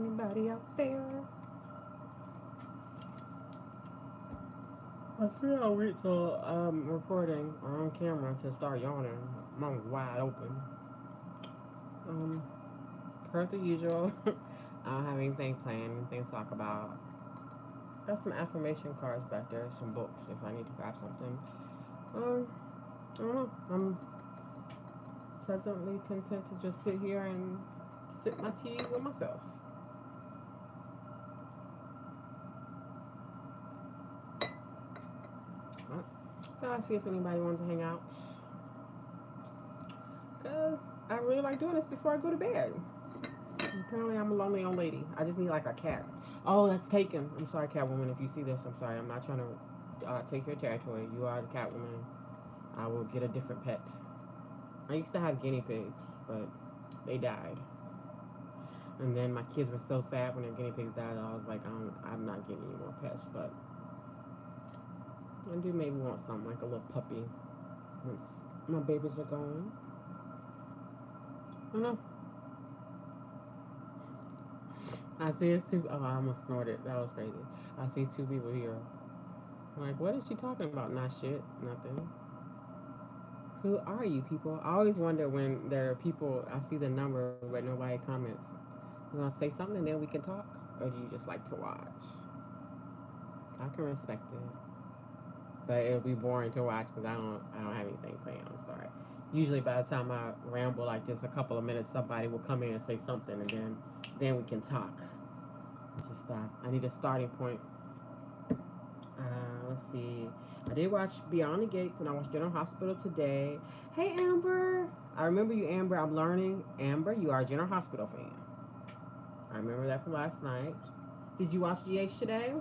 anybody out there? I swear I'll wait till I'm recording or on camera to start yawning. I'm wide open. Um, per the usual, I don't have anything planned, anything to talk about. Got some affirmation cards back there, some books if I need to grab something. Um, I don't know. I'm pleasantly content to just sit here and sip my tea with myself. Well, gotta see if anybody wants to hang out. Because I really like doing this before I go to bed. Apparently, I'm a lonely old lady. I just need like a cat. Oh, that's taken. I'm sorry, Catwoman. If you see this, I'm sorry. I'm not trying to take your territory. You are the Catwoman. I will get a different pet. I used to have guinea pigs, but they died. And then my kids were so sad when their guinea pigs died. I was like, I'm not getting any more pets. But I do maybe want something like a little puppy once my babies are gone. I don't know. I see it's two. Oh, I almost snorted. That was crazy. I see two people here. I'm like, what is she talking about? Not shit. Nothing. Who are you people? I always wonder when there are people, I see the number but nobody comments. You want to say something, then we can talk? Or do you just like to watch? I can respect it. But it'll be boring to watch because I don't have anything planned. I'm sorry. Usually by the time I ramble like just a couple of minutes, somebody will come in and say something, and then we can talk. Just I need a starting point. Let's see. I did watch Beyond the Gates, and I watched General Hospital today. Hey, Amber. I remember you, Amber. I'm learning. Amber, you are a General Hospital fan. I remember that from last night. Did you watch GH today?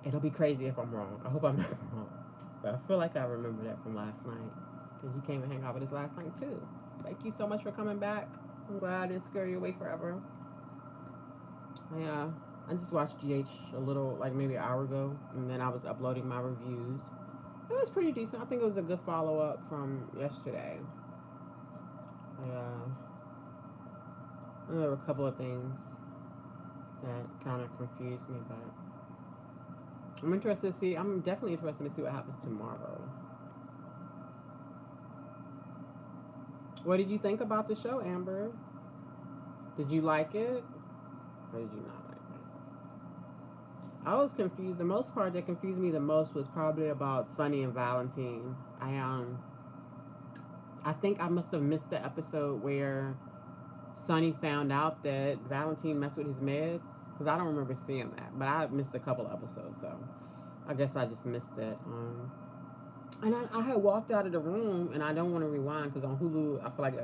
It'll be crazy if I'm wrong. I hope I'm not wrong. But I feel like I remember that from last night. Because you came and hang out with us last night, too. Thank you so much for coming back. I'm glad I didn't scare you away forever. Yeah. I just watched GH a little, like maybe an hour ago, and then I was uploading my reviews. It was pretty decent. I think it was a good follow-up from yesterday. There were a couple of things that kind of confused me, but I'm definitely interested to see what happens tomorrow. What did you think about the show, Amber? Did you like it? Or did you not like it? I was confused. The most part that confused me the most was probably about Sunny and Valentine. I think I must have missed the episode where Sunny found out that Valentine messed with his meds. Because I don't remember seeing that. But I missed a couple episodes, so I guess I just missed it. And I had walked out of the room, and I don't want to rewind because on Hulu, I feel like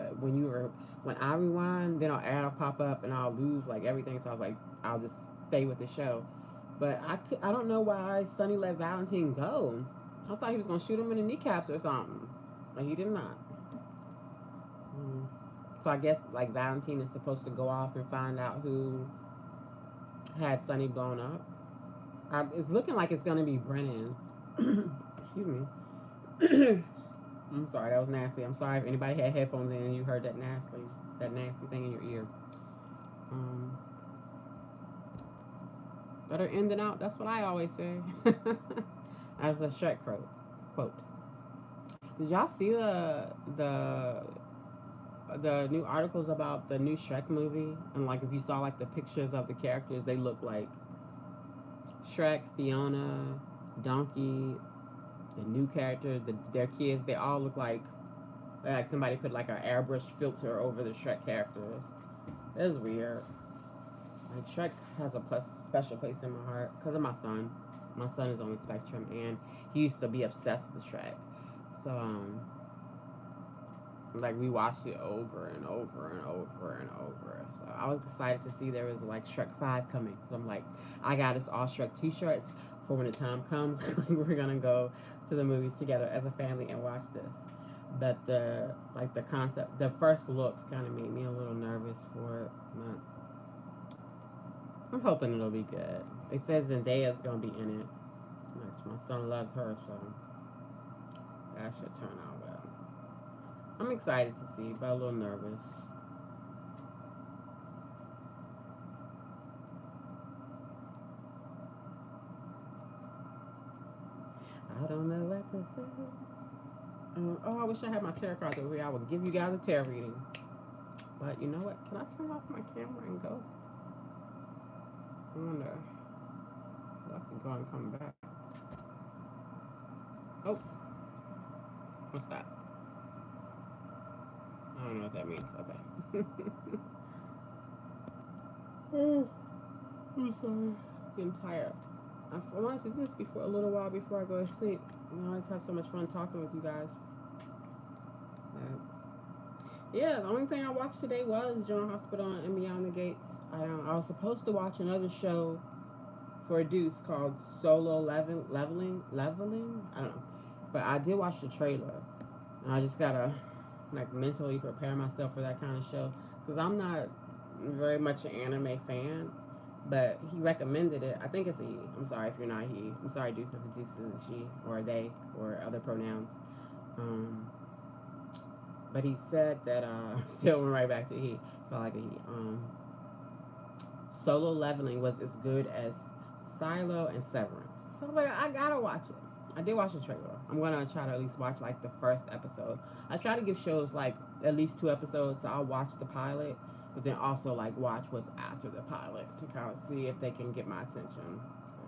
when I rewind, then an ad will pop up and I'll lose like everything. So I was like, I'll just stay with the show. But I don't know why Sunny let Valentine go. I thought he was gonna shoot him in the kneecaps or something, but he did not. So I guess like Valentine is supposed to go off and find out who had Sunny blown up. It's looking like it's gonna be Brennan. Excuse me. I'm sorry, that was nasty. I'm sorry if anybody had headphones in and you heard that nasty thing in your ear. Better in than out. That's what I always say. As a Shrek quote. Did y'all see the new articles about the new Shrek movie? And like if you saw like the pictures of the characters, they look like Shrek, Fiona, Donkey, the new characters, their kids. They all look like somebody put like an airbrush filter over the Shrek characters. It's weird. Like Shrek has a special place in my heart because of my son. My son is on the spectrum, and he used to be obsessed with Shrek. So, like we watched it over and over and over and over. So I was excited to see there was like Shrek 5 coming. So I'm like, I got us all Shrek t-shirts for when the time comes. We're gonna go to the movies together as a family and watch this. But the concept, the first looks kind of made me a little nervous for it. But I'm hoping it'll be good. They said Zendaya's gonna be in it. My son loves her, so that should turn out well. I'm excited to see, but a little nervous. I don't know what to say. Oh, I wish I had my tarot cards over here. I would give you guys a tarot reading. But you know what? Can I turn off my camera and go? I wonder if I can go and come back. Oh, what's that? I don't know what that means. Okay. Oh, I'm sorry. Getting tired. I wanted to do this before a little while before I go to sleep. I always have so much fun talking with you guys. Yeah, the only thing I watched today was General Hospital and Beyond the Gates. I was supposed to watch another show for Deuce called Solo Leveling. I don't know, but I did watch the trailer, and I just gotta like mentally prepare myself for that kind of show because I'm not very much an anime fan. But he recommended it. I think it's a he. I'm sorry if you're not he. I'm sorry, Deuce, if Deuce is a she or a they or other pronouns. But he said that still went right back to he. Felt like a he. Solo Leveling was as good as Silo and Severance. So I was like, I gotta watch it. I did watch the trailer. I'm gonna try to at least watch like the first episode. I try to give shows like at least 2 episodes. So I'll watch the pilot, but then also like watch what's after the pilot to kind of see if they can get my attention. So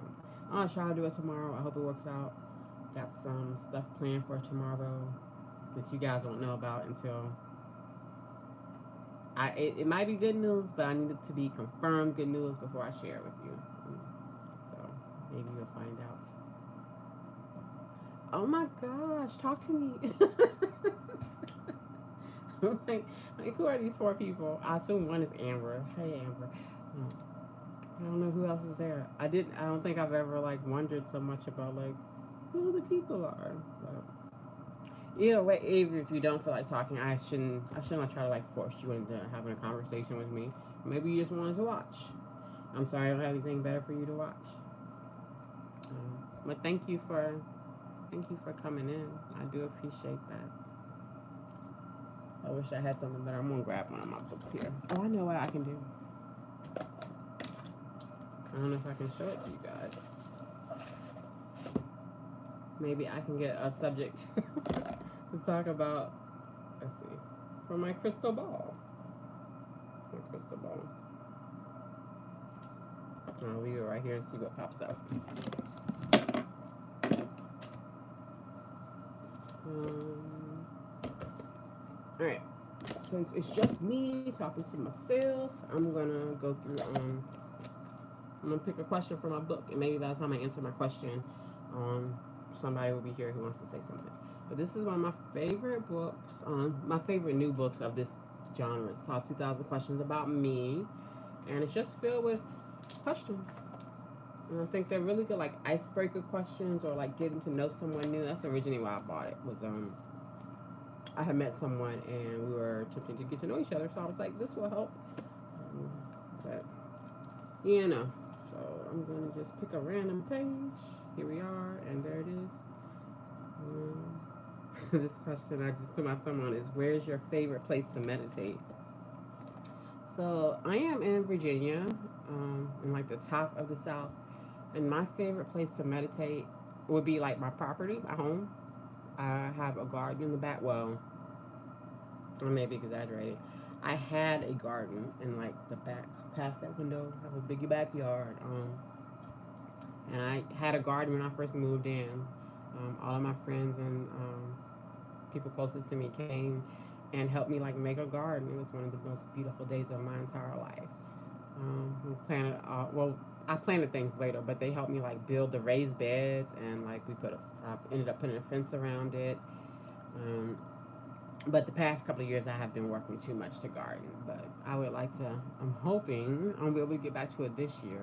I'll try to do it tomorrow. I hope it works out. Got some stuff planned for tomorrow that you guys won't know about until it might be good news, but I need it to be confirmed good news before I share it with you. So maybe you'll find out. Oh my gosh, talk to me. like, who are these 4 people? I assume one is Amber. Hey, Amber. I don't know who else is there. I don't think I've ever like wondered so much about like who the people are. But yeah, wait, even if you don't feel like talking, I shouldn't try to like force you into having a conversation with me. Maybe you just wanted to watch. I'm sorry I don't have anything better for you to watch. But thank you for coming in. I do appreciate that. I wish I had something better. I'm gonna grab one of my books here. Oh, I know what I can do. I don't know if I can show it to you guys. Maybe I can get a subject to talk about. Let's see. For my crystal ball. My crystal ball. I'll leave it right here and see what pops out. Alright. Since it's just me talking to myself, I'm gonna go through I'm gonna pick a question for my book, and maybe by the time I answer my question, somebody will be here who wants to say something. But this is one of my favorite books, my favorite new books of this genre. It's called 2,000 Questions About Me, and it's just filled with questions. And I think they're really good, like icebreaker questions or like getting to know someone new. That's originally why I bought it. Was I had met someone and we were attempting to get to know each other, so I was like, this will help. But you know, so I'm gonna just pick a random page. Here we are, and there it is. This question I just put my thumb on is, where's your favorite place to meditate? So I am in Virginia, in like the top of the South, and my favorite place to meditate would be like my property, my home. I have a garden in the back. Well, or maybe exaggerated. I had a garden in like the back, past that window. I have a big backyard. And I had a garden when I first moved in. All of my friends and people closest to me came and helped me like make a garden. It was one of the most beautiful days of my entire life. We planted, I planted things later, but they helped me like build the raised beds, and like ended up putting a fence around it. But the past couple of years I have been working too much to garden, but I would like to, I'm hoping I'll be able to get back to it this year,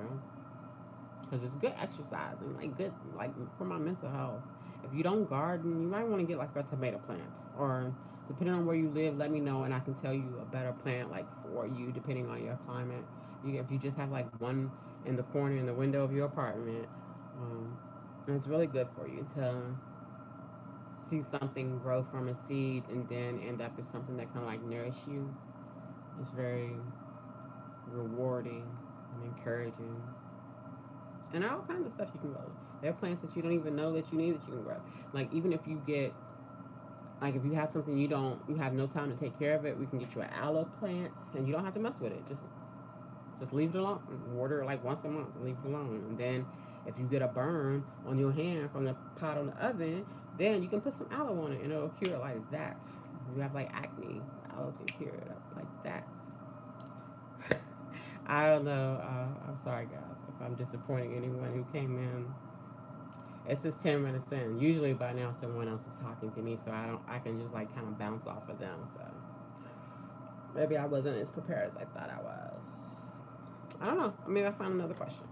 because it's good exercise and like good, like for my mental health. If you don't garden, you might want to get like a tomato plant, or depending on where you live, let me know and I can tell you a better plant like for you depending on your climate. If you just have like one in the corner in the window of your apartment, and it's really good for you to see something grow from a seed and then end up as something that can like nourish you. It's very rewarding and encouraging. And all kinds of stuff you can go. There are plants that you don't even know that you need that you can grow. Like even if you get like if you have something you have no time to take care of it, we can get you an aloe plant and you don't have to mess with it. Just leave it alone. Water it like once a month. Leave it alone. And then if you get a burn on your hand from the pot on the oven, then you can put some aloe on it and it'll cure it like that. If you have like acne, aloe can cure it up like that. I don't know. I'm sorry, guys, if I'm disappointing anyone who came in. It's just 10 minutes in. Usually by now someone else is talking to me, so I can just like kind of bounce off of them. So maybe I wasn't as prepared as I thought I was. I don't know. Maybe I find another question.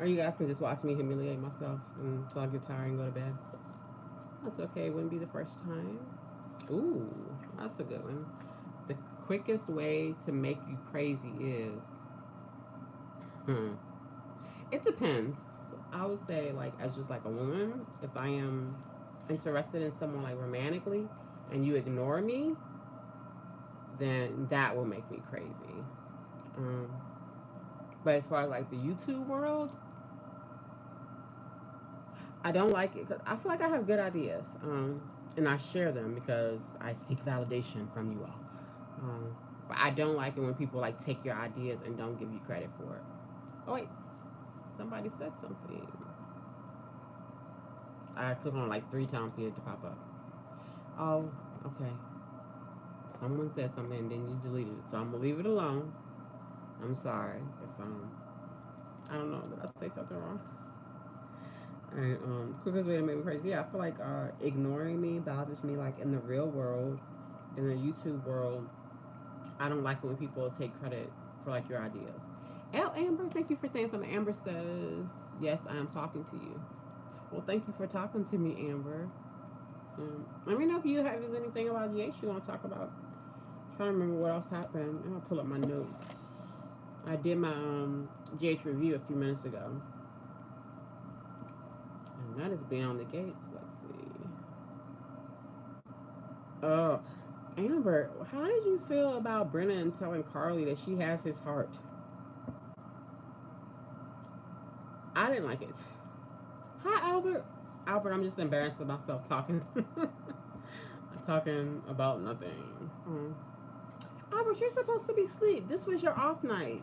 Or you guys can just watch me humiliate myself until I get tired and go to bed. That's okay. It wouldn't be the first time. Ooh, that's a good one. The quickest way to make you crazy is, it depends. So I would say, like, as just like a woman, if I am interested in someone like romantically, and you ignore me, then that will make me crazy. Um, but as far as like the YouTube world, I don't like it because I feel like I have good ideas, and I share them because I seek validation from you all. But I don't like it when people like take your ideas and don't give you credit for it. Oh wait, somebody said something. I clicked on like 3 times to get it to pop up. Oh, okay. Someone said something and then you deleted it, so I'm gonna leave it alone. I'm sorry if I don't know, did I say something wrong? And quickest way to make me crazy. Yeah, I feel like ignoring me bothers me. Like in the real world, in the YouTube world, I don't like it when people take credit for like your ideas. Amber, thank you for saying something. Amber says, "Yes, I am talking to you." Well, thank you for talking to me, Amber. Let me know if you have anything about GH you want to talk about. I'm trying to remember what else happened. I'm gonna pull up my notes. I did my GH review a few minutes ago. And that is Beyond the Gates. Let's see. Oh, Amber, how did you feel about Brennan telling Carly that she has his heart? I didn't like it. Hi, Albert. Albert, I'm just embarrassed of myself talking. Talking about nothing. Albert, you're supposed to be asleep. This was your off night.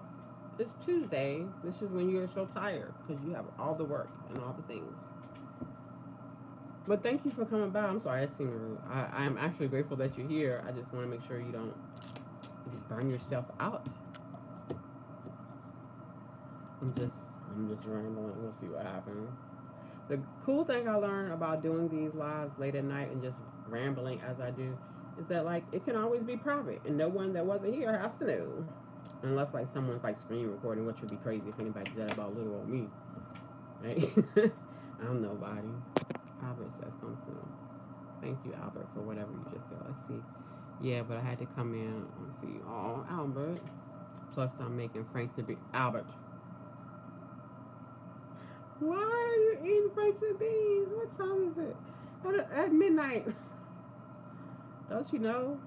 It's Tuesday. This is when you're so tired because you have all the work and all the things. But thank you for coming by. I'm sorry, that seemed rude. I am actually grateful that you're here. I just want to make sure you don't burn yourself out. I'm just rambling. We'll see what happens. The cool thing I learned about doing these lives late at night and just rambling as I do is that like it can always be private and no one that wasn't here has to know. Unless like someone's like screen recording, which would be crazy if anybody did that about little old me. Right? I'm nobody. Albert said something. Thank you, Albert, for whatever you just said. Let's see. Yeah, but I had to come in and see. Oh, Albert. Plus, I'm making Frank's and beans. Albert. Why are you eating Frank's and beans? What time is it? At midnight. Don't you know?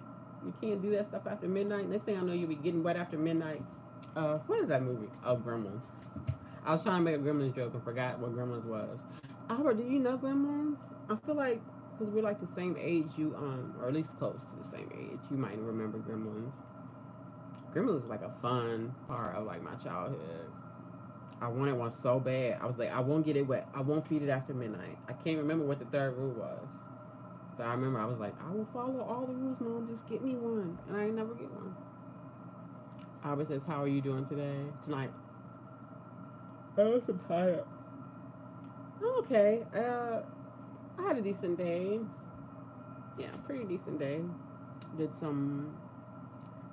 You can't do that stuff after midnight. Next thing I know, you'll be getting wet after midnight. What is that movie? Oh, Gremlins. I was trying to make a Gremlins joke and forgot what Gremlins was. Albert, do you know Gremlins? I feel like because we're like the same age, you or at least close to the same age, you might remember Gremlins. Gremlins was like a fun part of like my childhood. I wanted one so bad. I was like, I won't get it wet. I won't feed it after midnight. I can't remember what the third rule was. But I remember I was like, I will follow all the rules, Mom. Just get me one. And I ain't never get one. Albert says, how are you doing tonight? Oh, I'm tired. Okay. I had a decent day. Yeah, pretty decent day. Did some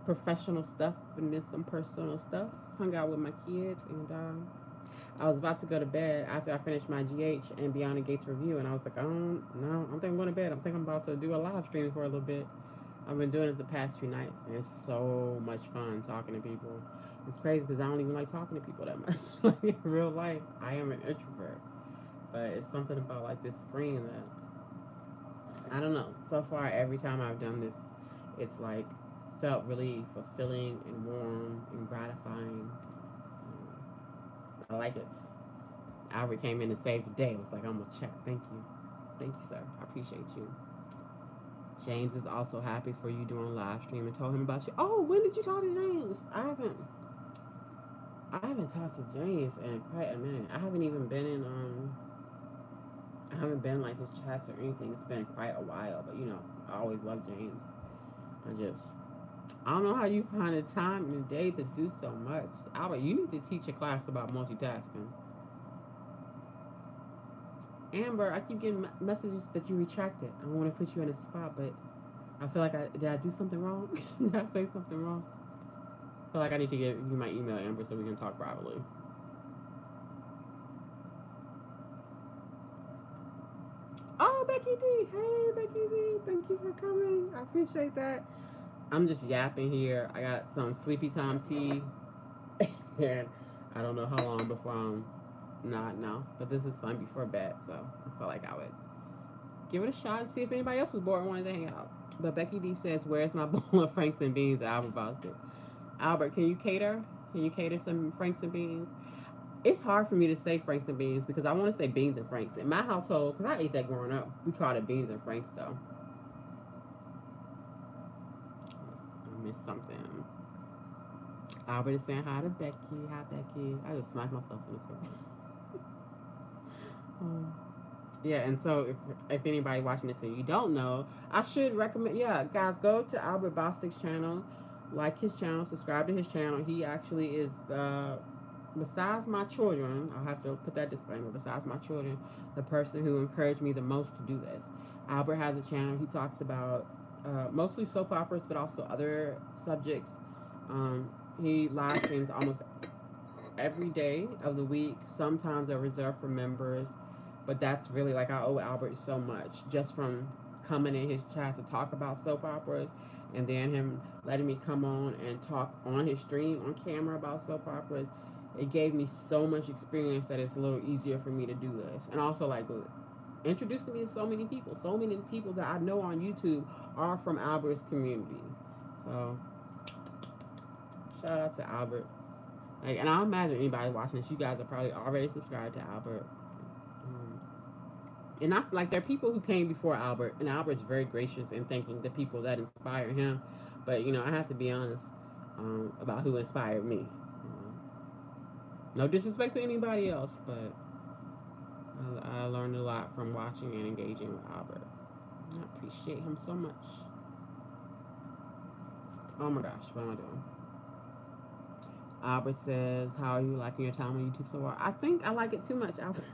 professional stuff and did some personal stuff. Hung out with my kids, and I was about to go to bed after I finished my GH and Beyond the Gates review, and I was like, I don't think I'm going to bed. I think I'm about to do a live stream for a little bit. I've been doing it the past few nights, and it's so much fun talking to people. It's crazy because I don't even like talking to people that much. Like in real life, I am an introvert, but it's something about like this screen that I don't know. So far, every time I've done this, it's like felt really fulfilling and warm and gratifying. I like it. Albert came in to save the day. It was like, I'm gonna check. Thank you. Thank you, sir. I appreciate you. James is also happy for you doing live stream and told him about you. Oh, when did you talk to James? I haven't talked to James in quite a minute. I haven't even been in I haven't been like his chats or anything. It's been quite a while, but I always love James. I don't know how you find the time in the day to do so much. Albert, you need to teach a class about multitasking. Amber, I keep getting messages that you retracted. I don't want to put you in a spot, but I feel like did I do something wrong? Did I say something wrong? I feel like I need to give you my email, Amber, so we can talk privately. Oh, Becky D. Hey, Becky D. Thank you for coming. I appreciate that. I'm just yapping here. I got some sleepy time tea, and I don't know how long before I'm not now. But this is fun before bed, so I felt like I would give it a shot and see if anybody else was bored and wanted to hang out. But Becky D says, "Where's my bowl of Franks and beans?" Albert Boston. Albert, can you cater? Can you cater some Franks and beans? It's hard for me to say Franks and beans because I want to say beans and Franks. In my household, because I ate that growing up, we called it beans and Franks though. I missed something. Albert is saying hi to Becky. Hi, Becky. I just smacked myself in the face. Yeah, and so if anybody watching this and you don't know, I should recommend, guys, go to Albert Bostic's channel, like his channel, subscribe to his channel. He actually is, besides my children, I'll have to put that disclaimer, besides my children, the person who encouraged me the most to do this. Albert has a channel. He talks about mostly soap operas, but also other subjects. He live streams almost every day of the week. Sometimes they're reserved for members. But that's really like I owe Albert so much just from coming in his chat to talk about soap operas and then him letting me come on and talk on his stream on camera about soap operas. It gave me so much experience that it's a little easier for me to do this. And also like introducing me to so many people. So many people that I know on YouTube are from Albert's community. So shout out to Albert. Like, and I imagine anybody watching this, you guys are probably already subscribed to Albert. And that's like there are people who came before Albert, and Albert's very gracious in thanking the people that inspire him. But I have to be honest about who inspired me. No disrespect to anybody else, but I learned a lot from watching and engaging with Albert. I appreciate him so much. Oh my gosh, what am I doing? Albert says, "How are you liking your time on YouTube so far?" I think I like it too much, Albert.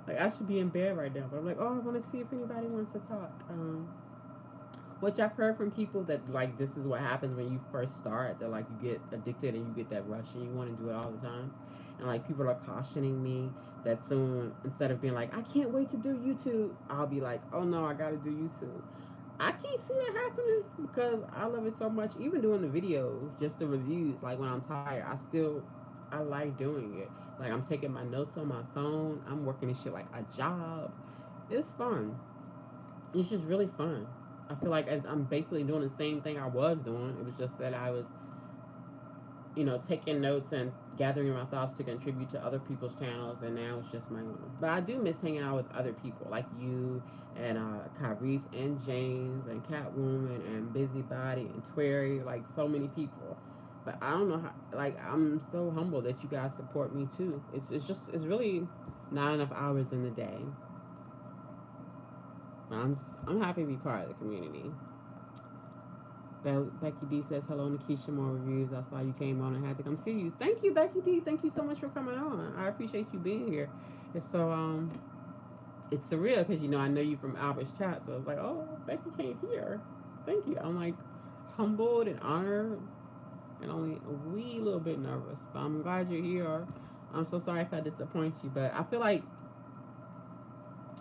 Like, I should be in bed right now, but I'm like, oh, I want to see if anybody wants to talk. Which I've heard from people that, like, this is what happens when you first start. That, like, you get addicted and you get that rush and you want to do it all the time. And, like, people are cautioning me that soon, instead of being like, I can't wait to do YouTube, I'll be like, oh, no, I got to do YouTube. I can't see that happening because I love it so much. Even doing the videos, just the reviews, like, when I'm tired, I like doing it. Like, I'm taking my notes on my phone. I'm working this shit like a job. It's fun. It's just really fun. I feel like I'm basically doing the same thing I was doing. It was just that I was, taking notes and gathering my thoughts to contribute to other people's channels, and now it's just my own. But I do miss hanging out with other people, like you and Kyrese and James and Catwoman and Busybody and Twerry, like so many people. But I don't know how, like, I'm so humble that you guys support me too. It's really not enough hours in the day. I'm happy to be part of the community. Becky D says, hello, Nakesha Moore Reviews. I saw you came on and had to come see you. Thank you, Becky D. Thank you so much for coming on. I appreciate you being here. It's so, it's surreal because, I know you from Albert's chat. So I was like, oh, Becky came here. Thank you. I'm like humbled and honored. And only a wee little bit nervous, but I'm glad you're here. I'm so sorry if I disappoint you, but I feel like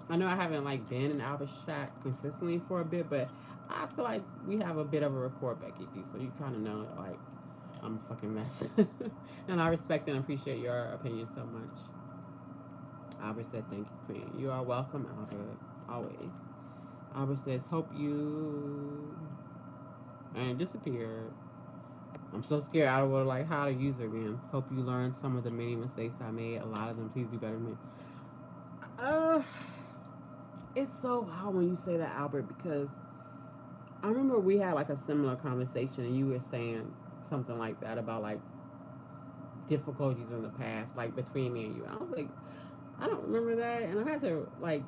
I know I haven't like been in Albert's chat consistently for a bit, but I feel like we have a bit of a rapport, Becky D. So you kind of know like I'm a fucking mess, and I respect and appreciate your opinion so much. Albert said, "Thank you, Queen. You are welcome, Albert. Always." Albert says, "Hope you," and disappeared. I'm so scared I don't know like how to use it again. Hope you learned some of the many mistakes I made. A lot of them. Please do better than me. Uh, it's so hard when you say that, Albert, because I remember we had like a similar conversation, and you were saying something like that about like difficulties in the past, like between me and you. I was like, I don't remember that, and I had to like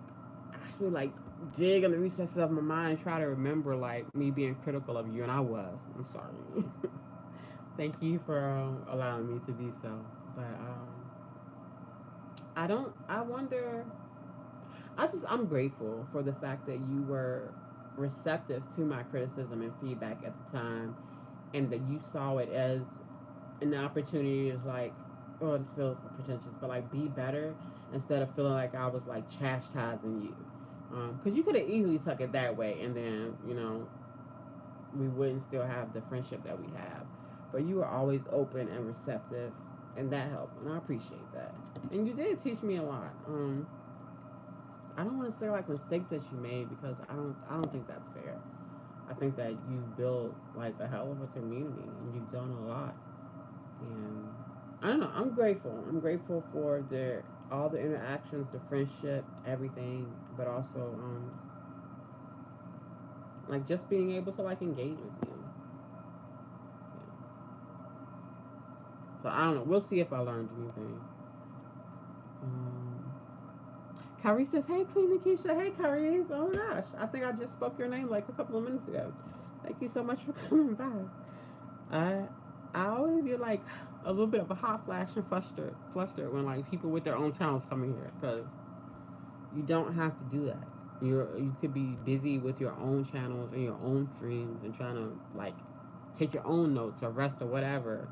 actually like dig in the recesses of my mind, try to remember like me being critical of you, and I was. I'm sorry. Thank you for allowing me to be so. But I don't. I wonder. I'm grateful for the fact that you were receptive to my criticism and feedback at the time, and that you saw it as an opportunity to like, oh, this feels pretentious, but like be better instead of feeling like I was like chastising you. Because you could have easily took it that way, and then we wouldn't still have the friendship that we have. But you were always open and receptive, and that helped, and I appreciate that. And you did teach me a lot. I don't want to say like mistakes that you made because I don't think that's fair. I think that you've built like a hell of a community and you've done a lot. And I don't know. I'm grateful. I'm grateful for the all the interactions, the friendship, everything, but also like just being able to like engage with you. So I don't know. We'll see if I learned anything. Um, Kyrie says, "Hey, Queen Nakesha. Hey, Kyrie. Oh my gosh, I think I just spoke your name like a couple of minutes ago. Thank you so much for coming by. I I always get like a little bit of a hot flash and flustered when like people with their own channels come in here because you don't have to do that. You could be busy with your own channels and your own streams and trying to like take your own notes or rest or whatever.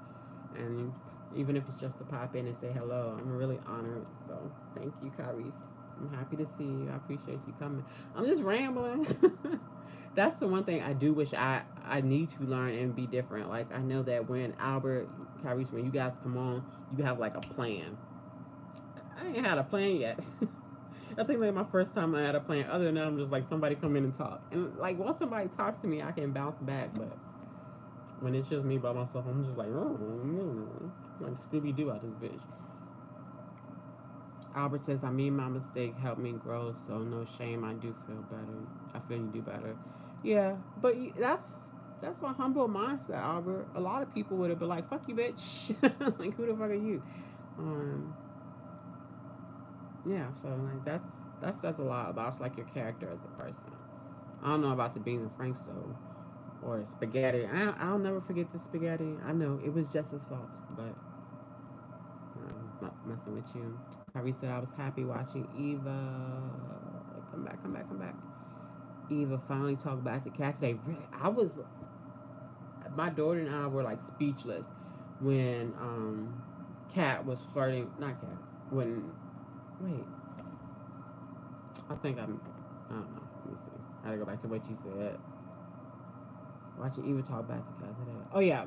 And even if it's just to pop in and say hello, I'm really honored. So thank you, Kyrese. I'm happy to see you. I appreciate you coming. I'm just rambling. That's the one thing I do wish I need to learn and be different. Like I know that when Albert, Kyrese, when you guys come on, you have like a plan. I ain't had a plan yet. I think like my first time I had a plan. Other than that, I'm just like somebody come in and talk, and like once somebody talks to me, I can bounce back. But when it's just me by myself, I'm just like, like Scooby Doo out this bitch. Albert says, I made my mistake, helped me grow, so no shame. I do feel better. I feel you do better. Yeah, but that's a humble mindset, Albert. A lot of people would have been like, "Fuck you, bitch." Like, who the fuck are you? Um, yeah. So like, that says a lot about like your character as a person. I don't know about the beans and Franks though, or spaghetti. I'll never forget the spaghetti. I know it was just his fault, but not messing with you. Harry said I was happy watching Eva. Come back, come back, come back. Eva finally talked back to Kat today. Really, I was. My daughter and I were like speechless when Kat was flirting. Not Kat. When wait, I think I don't know. Let me see. I gotta go back to what you said. Watching Eva talk back to Kat today. Oh yeah.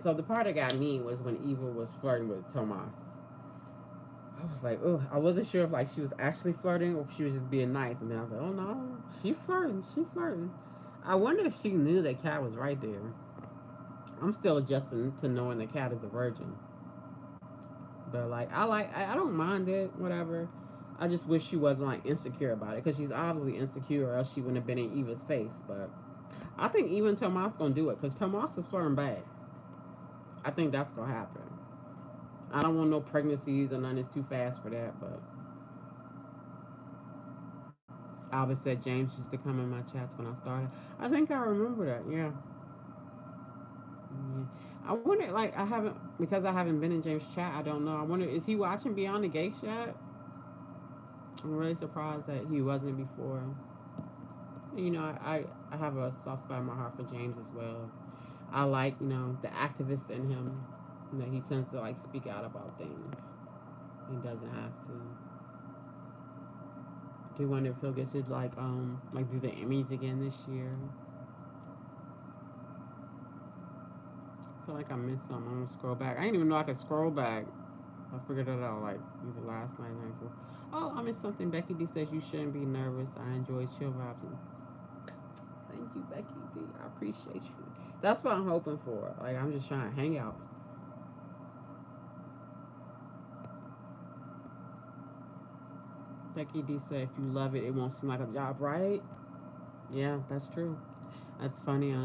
So the part that got me was when Eva was flirting with Tomas. I was like, oh, I wasn't sure if like she was actually flirting or if she was just being nice. And then I was like, oh no, she flirting, she flirting. I wonder if she knew that Kat was right there. I'm still adjusting to knowing that Kat is a virgin. But like, I don't mind it, whatever. I just wish she wasn't like insecure about it because she's obviously insecure, or else she wouldn't have been in Eva's face. But I think Eva and Tomas gonna do it because Tomas was flirting back. I think that's gonna happen. I don't want no pregnancies or none. It's too fast for that. But Albert said James used to come in my chats when I started. I think I remember that. Yeah. Yeah. I wonder, like, I haven't because I haven't been in James' chat. I don't know. I wonder, is he watching Beyond the Gate chat? I'm really surprised that he wasn't before. You know, I have a soft spot in my heart for James as well. I like, the activist in him. That he tends to like speak out about things. He doesn't have to. Do you wonder if he'll get to like do the Emmys again this year? I feel like I missed something. I'm gonna scroll back. I didn't even know I could scroll back. I figured it out like either last night, night before. Oh, I missed something. Becky D says you shouldn't be nervous. I enjoy chill vibes. Thank you, Becky D. I appreciate you. That's what I'm hoping for. Like, I'm just trying to hang out. Becky D said, if you love it, it won't seem like a job, right? Yeah, that's true. That's funny.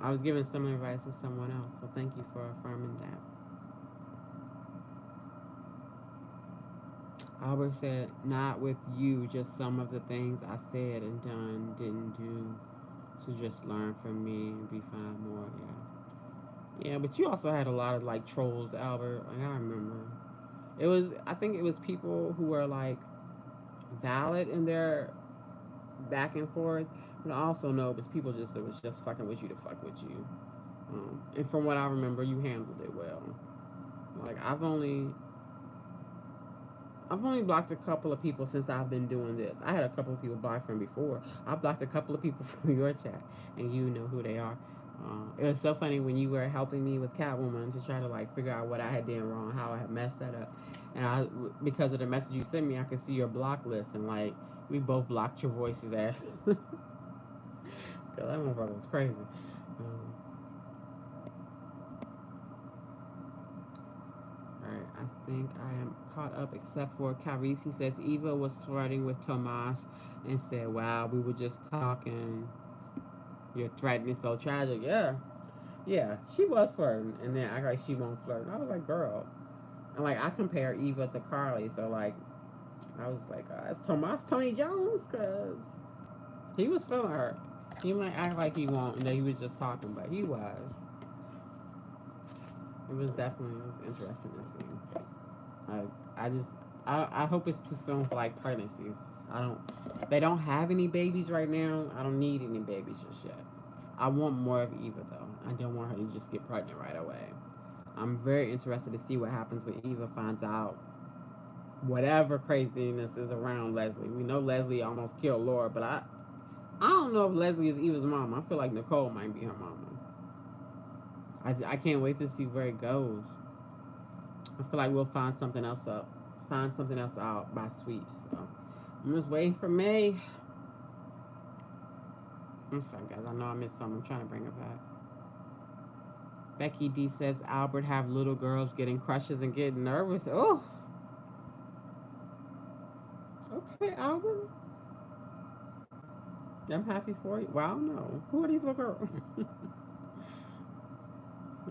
I was giving some advice to someone else, so thank you for affirming that. Albert said, not with you, just some of the things I said and done didn't do. So just learn from me and be fine more. Yeah. Yeah, but you also had a lot of like trolls, Albert. Like, I remember. I think it was people who were like valid in their back and forth. But I also know it was people just that was just fucking with you to fuck with you. And from what I remember, you handled it well. Like I've only blocked a couple of people since I've been doing this. I had a couple of people blocked from before. I blocked a couple of people from your chat, and you know who they are. It was so funny when you were helping me with Catwoman to try to like figure out what I had done wrong, how I had messed that up, and because of the message you sent me, I could see your block list, and like we both blocked your voices ass. Cause that motherfucker was crazy. Um, Alright, I think I am caught up except for Carice. He says Eva was flirting with Tomas and said, wow, we were just talking. You're threatening so tragic. Yeah. Yeah, she was flirting and then act like she won't flirt. And I was like, girl. And like I compare Eva to Carly, so like I was like, is Tomas Tony Jones? Cause he was feeling her. He might act like he won't and that he was just talking, but he was. It was interesting to see. I hope it's too soon for like pregnancies. They don't have any babies right now. I don't need any babies just yet. I want more of Eva though. I don't want her to just get pregnant right away. I'm very interested to see what happens when Eva finds out whatever craziness is around Leslie. We know Leslie almost killed Laura, but I don't know if Leslie is Eva's mom. I feel like Nicole might be her mama. I can't wait to see where it goes. I feel like we'll find something else out by sweeps. So I'm just waiting for May. I'm sorry, guys. I know I missed something. I'm trying to bring it back. Becky D says Albert have little girls getting crushes and getting nervous. Oh, okay, Albert. I'm happy for you. Well, I don't know. Who are these little girls?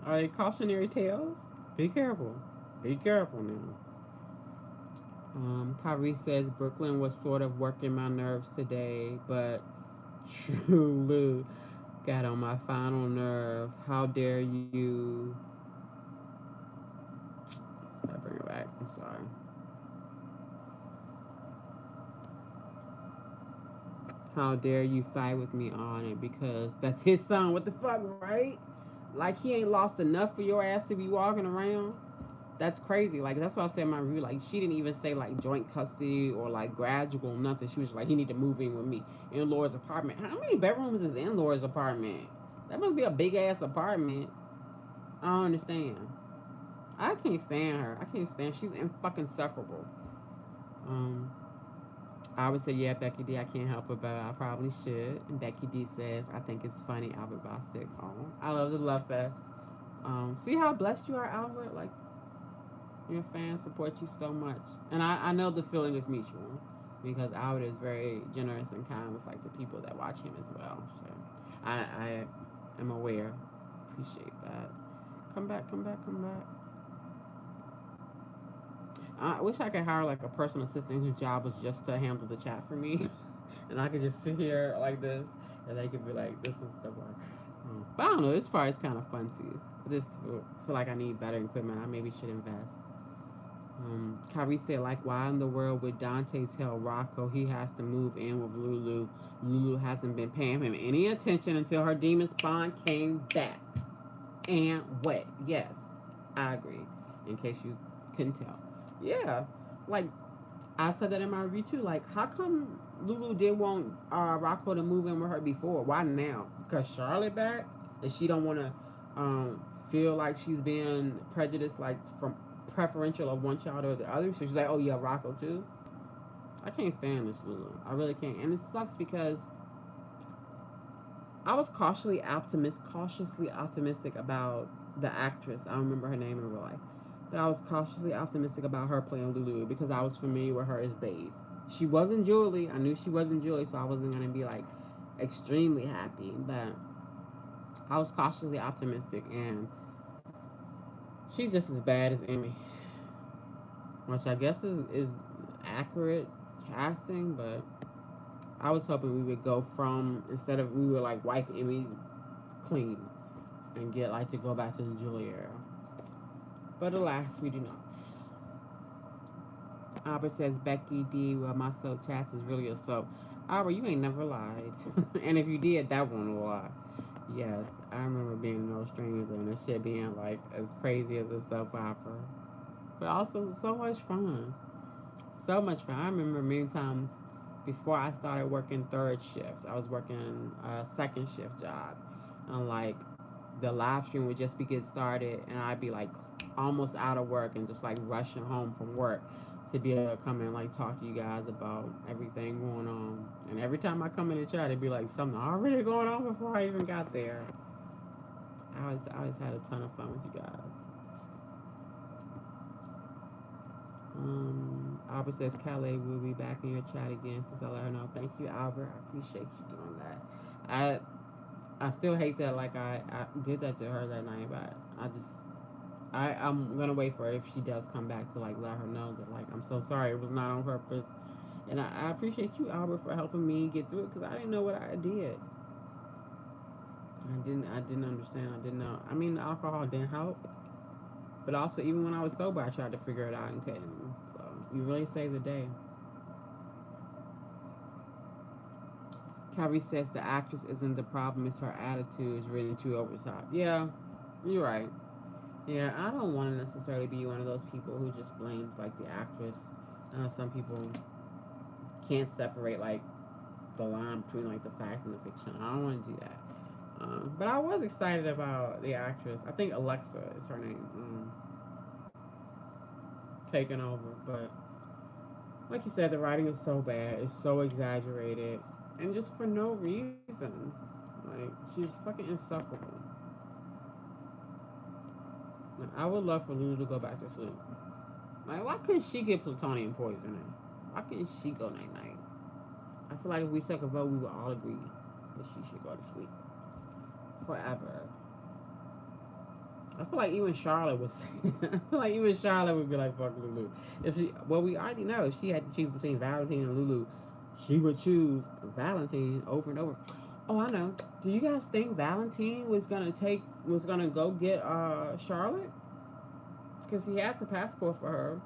Are they cautionary tales? Be careful. Be careful now. Kyrie says Brooklyn was sort of working my nerves today, but True Lou got on my final nerve. How dare you? I bring it back. I'm sorry. How dare you fight with me on it because that's his son. What the fuck, right? Like he ain't lost enough for your ass to be walking around. That's crazy. Like that's what I said in my review. Like she didn't even say like joint custody or like gradual nothing. She was like, he need to move in with me in Laura's apartment. How many bedrooms is in Laura's apartment? That must be a big ass apartment. I don't understand. I can't stand her. I can't stand. She's fucking insufferable. I would say, yeah, Becky D, I can't help it, but I probably should. And Becky D says, I think it's funny, Albert Bostic. Oh, I love the Love Fest. See how blessed you are, Albert? Like, your fans support you so much. And I know the feeling is mutual because Albert is very generous and kind with, like, the people that watch him as well. So I am aware. Appreciate that. Come back, come back, come back. I wish I could hire like a personal assistant whose job was just to handle the chat for me, and I could just sit here like this, and they could be like, "This is the one." But I don't know. This part is kind of fun too. I just feel like I need better equipment. I maybe should invest. Kyrie said, like, why in the world would Dante tell Rocco he has to move in with Lulu? Lulu hasn't been paying him any attention until her demon spawn came back. And what? Yes, I agree. In case you couldn't tell. Yeah, like I said that in my review too. Like, how come Lulu didn't want Rocco to move in with her before? Why now? Because Charlotte back, and she don't want to feel like she's being prejudiced, like from preferential of one child or the other. So she's like, oh yeah, Rocco too. I can't stand this Lulu. I really can't, and it sucks because I was cautiously optimistic about the actress. I don't remember her name in real life, but I was cautiously optimistic about her playing Lulu because I was familiar with her as Babe. She wasn't Julie. I knew she wasn't Julie, so I wasn't gonna be like extremely happy. But I was cautiously optimistic, and she's just as bad as Emmy, which I guess is accurate casting. But I was hoping we would go from instead of we would like wipe Emmy clean and get like to go back to the Julie era. But alas, we do not. Albert says Becky D. Well, my soap chats is really a soap. Albert, you ain't never lied, and if you did, that wasn't a lie. Yes, I remember being in those streams and the shit being like as crazy as a soap opera, but also so much fun. So much fun. I remember many times before I started working third shift, I was working a second shift job, and like the live stream would just be getting started, and I'd be like almost out of work and just like rushing home from work to be able to come and like talk to you guys about everything going on. And every time I come in the chat, it'd be like something already going on before I even got there. I always had a ton of fun with you guys. Albert says Calais will be back in your chat again since I let her know. Thank you, Albert. I appreciate you doing that. I still hate that like I did that to her that night, but I'm gonna wait for her if she does come back to like let her know that like I'm so sorry, it was not on purpose. And I appreciate you, Albert, for helping me get through it because I didn't know what I did. I didn't understand. I didn't know. I mean, the alcohol didn't help, but also even when I was sober, I tried to figure it out and couldn't. So you really saved the day. Calvary says the actress isn't the problem; it's her attitude is written too over the top. Yeah, you're right. Yeah, I don't want to necessarily be one of those people who just blames like the actress. I know some people can't separate like the line between like the fact and the fiction. I don't want to do that. But I was excited about the actress. I think Alexa is her name. Taking over, but like you said, the writing is so bad. It's so exaggerated, and just for no reason. Like she's fucking insufferable. I would love for Lulu to go back to sleep. Like, why couldn't she get plutonium poisoning? Why couldn't she go night night? I feel like if we took a vote, we would all agree that she should go to sleep forever. I feel like even Charlotte would say. I feel like even Charlotte would be like, "Fuck Lulu." If she, well, we already know if she had to choose between Valentine and Lulu, she would choose Valentine over and over. Oh, I know. Do you guys think Valentine was gonna go get Charlotte? Because he had the passport for her.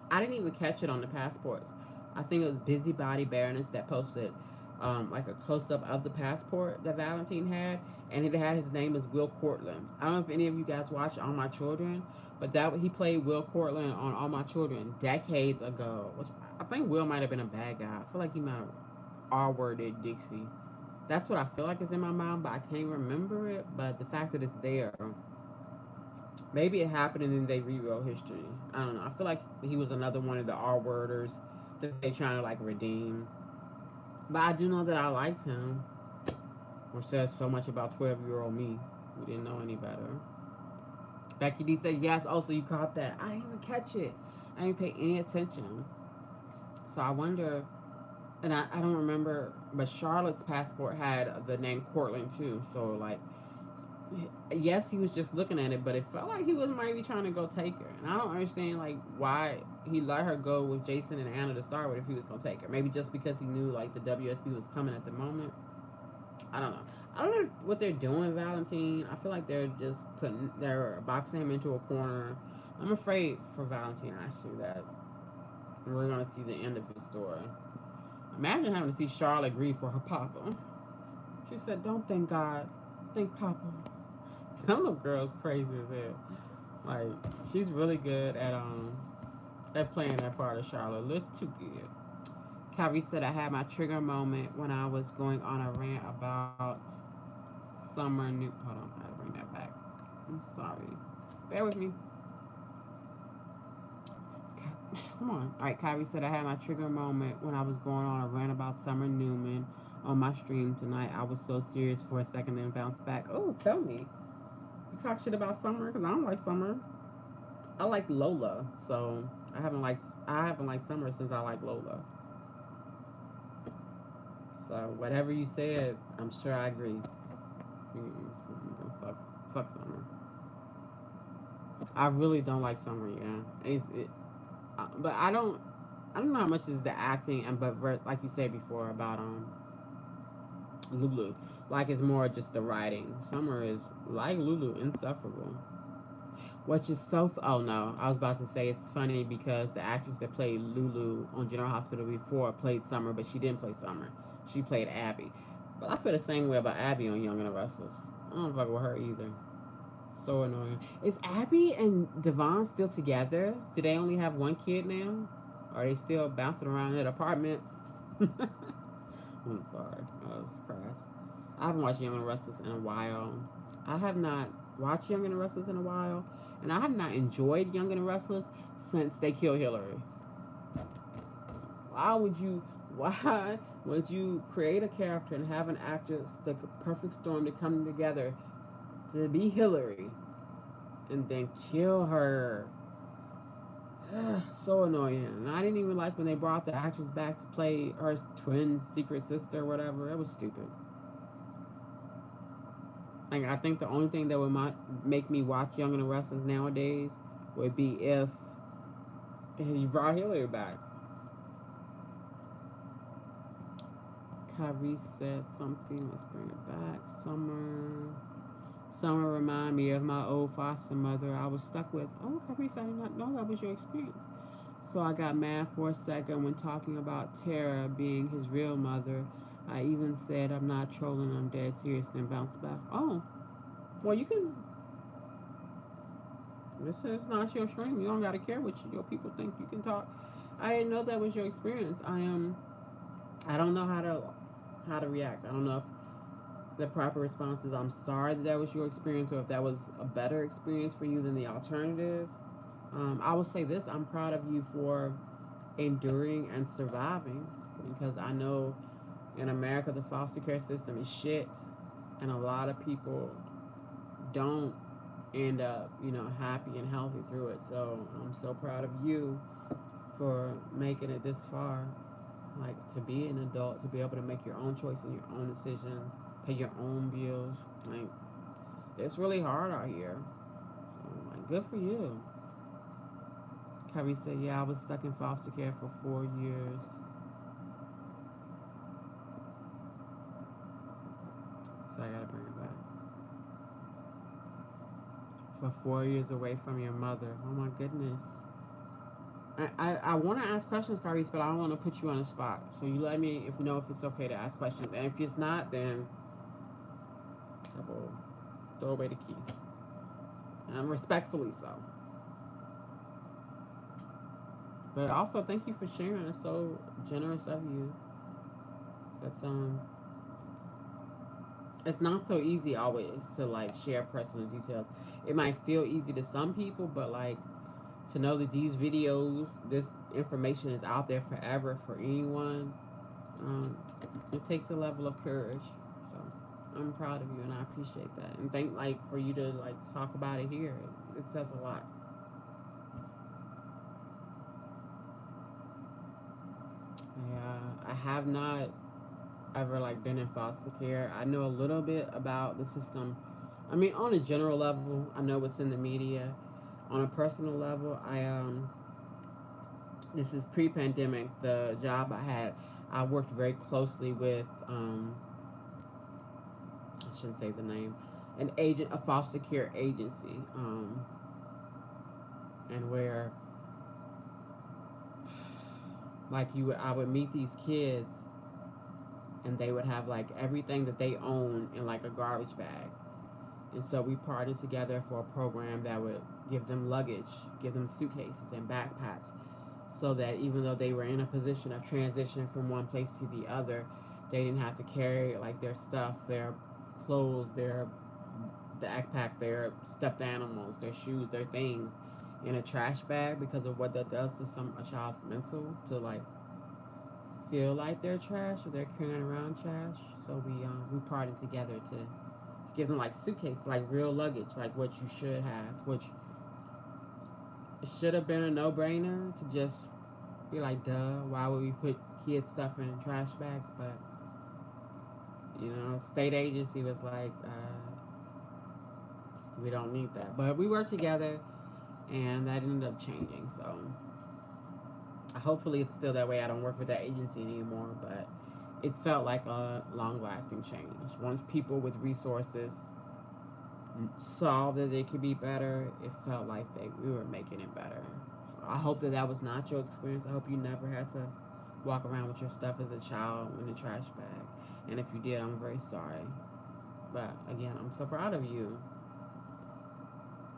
I didn't even catch it on the passports. I think it was Busybody Baroness that posted like a close up of the passport that Valentine had, and it had his name as Will Cortland. I don't know if any of you guys watched All My Children, but that he played Will Cortland on All My Children decades ago. Which I think Will might have been a bad guy. I feel like he might have R-worded Dixie. That's what I feel like is in my mind, but I can't remember it. But the fact that it's there, maybe it happened and then they rewrote history. I don't know. I feel like he was another one of the R-worders that they trying to like redeem. But I do know that I liked him, which says so much about 12-year-old me who didn't know any better. Becky D said, yes, also you caught that. I didn't even catch it. I didn't pay any attention. So I wonder, and I don't remember, but Charlotte's passport had the name Cortland too. So like, yes, he was just looking at it, but it felt like he was maybe trying to go take her. And I don't understand like why he let her go with Jason and Anna to start with if he was gonna take her. Maybe just because he knew like the WSB was coming at the moment. I don't know. I don't know what they're doing, Valentine. I feel like they're boxing him into a corner. I'm afraid for Valentine actually that we're gonna see the end of his story. Imagine having to see Charlotte grieve for her papa. She said, "Don't thank God, thank Papa." That little girl's crazy as hell. Like she's really good at playing that part of Charlotte. A little too good. Calvary said I had my trigger moment when I was going on a rant about summer new. Hold on, I gotta bring that back. I'm sorry. Bear with me. Come on. All right, Kyrie said I had my trigger moment when I was going on a rant about Summer Newman on my stream tonight. I was so serious for a second, then bounced back. Oh, tell me. You talk shit about Summer because I don't like Summer. I like Lola, so I haven't liked Summer since I like Lola. So whatever you said, I'm sure I agree. Fuck Summer. I really don't like Summer. Yeah, but I don't. I don't know how much is the acting, and like you said before about Lulu, like it's more just the writing. Summer is like Lulu, insufferable. Which is so. Oh no, I was about to say it's funny because the actress that played Lulu on General Hospital before played Summer, but she didn't play Summer. She played Abby. But I feel the same way about Abby on Young and the Restless. I don't fuck with her either. So annoying. Is Abby and Devon still together? Do they only have one kid now? Are they still bouncing around in that apartment? I'm sorry. That was crass. I haven't watched Young and the Restless in a while. I have not watched Young and the Restless in a while. And I have not enjoyed Young and the Restless since they killed Hillary. Why would you why would you create a character and have an actress, the perfect storm to come together to be Hillary and then kill her? So annoying. And I didn't even like when they brought the actress back to play her twin secret sister or whatever. It was stupid. Like I think the only thing that would make me watch Young and the Restless nowadays would be if you brought Hillary back. Kyrie said something. Let's bring it back. Summer remind me of my old foster mother I was stuck with. Oh, Kyrie said I did not know that was your experience. So I got mad for a second when talking about Tara being his real mother. I even said I'm not trolling, I'm dead serious, then bounced back. Oh, well, you can. This is not your stream. You don't gotta care what your people think. You can talk. I didn't know that was your experience. I don't know how to react. I don't know if the proper response is I'm sorry that was your experience, or if that was a better experience for you than the alternative. I will say this: I'm proud of you for enduring and surviving, because I know in America the foster care system is shit, and a lot of people don't end up, happy and healthy through it. So I'm so proud of you for making it this far. Like, to be an adult, to be able to make your own choices and your own decisions, pay your own bills. Like, it's really hard out here. So, like, good for you. Kyrie said, yeah, I was stuck in foster care for 4 years. So I gotta bring it back. For 4 years away from your mother. Oh my goodness. I want to ask questions, Clarice, but I don't want to put you on the spot. So you let me know if it's okay to ask questions. And if it's not, then I will throw away the key. And respectfully so. But also, thank you for sharing. It's so generous of you. That's it's not so easy always to like share personal details. It might feel easy to some people, but like to know that these videos, this information is out there forever for anyone, it takes a level of courage. So I'm proud of you, and I appreciate that. And thank for you to talk about it here. It says a lot. Yeah, I have not ever been in foster care. I know a little bit about the system. I mean, on a general level, I know what's in the media. On a personal level, this is pre-pandemic. The job I had, I worked very closely with. I shouldn't say the name. A foster care agency, and where I would meet these kids, and they would have everything that they own in a garbage bag. And so we partnered together for a program that would give them luggage, give them suitcases and backpacks, so that even though they were in a position of transition from one place to the other, they didn't have to carry their stuff, their clothes, their backpack, their stuffed animals, their shoes, their things in a trash bag, because of what that does to a child's mental, to feel like they're trash or they're carrying around trash. So we partnered together to give them like suitcases, like real luggage, like what you should have, which it should have been a no-brainer to just be like, duh, why would we put kids stuff in trash bags? But state agency was like, we don't need that. But we worked together, and that ended up changing. So hopefully it's still that way. I don't work with that agency anymore, but it felt like a long-lasting change. Once people with resources saw that they could be better, it felt like we were making it better. So I hope that was not your experience. I hope you never had to walk around with your stuff as a child in a trash bag. And if you did, I'm very sorry. But again, I'm so proud of you.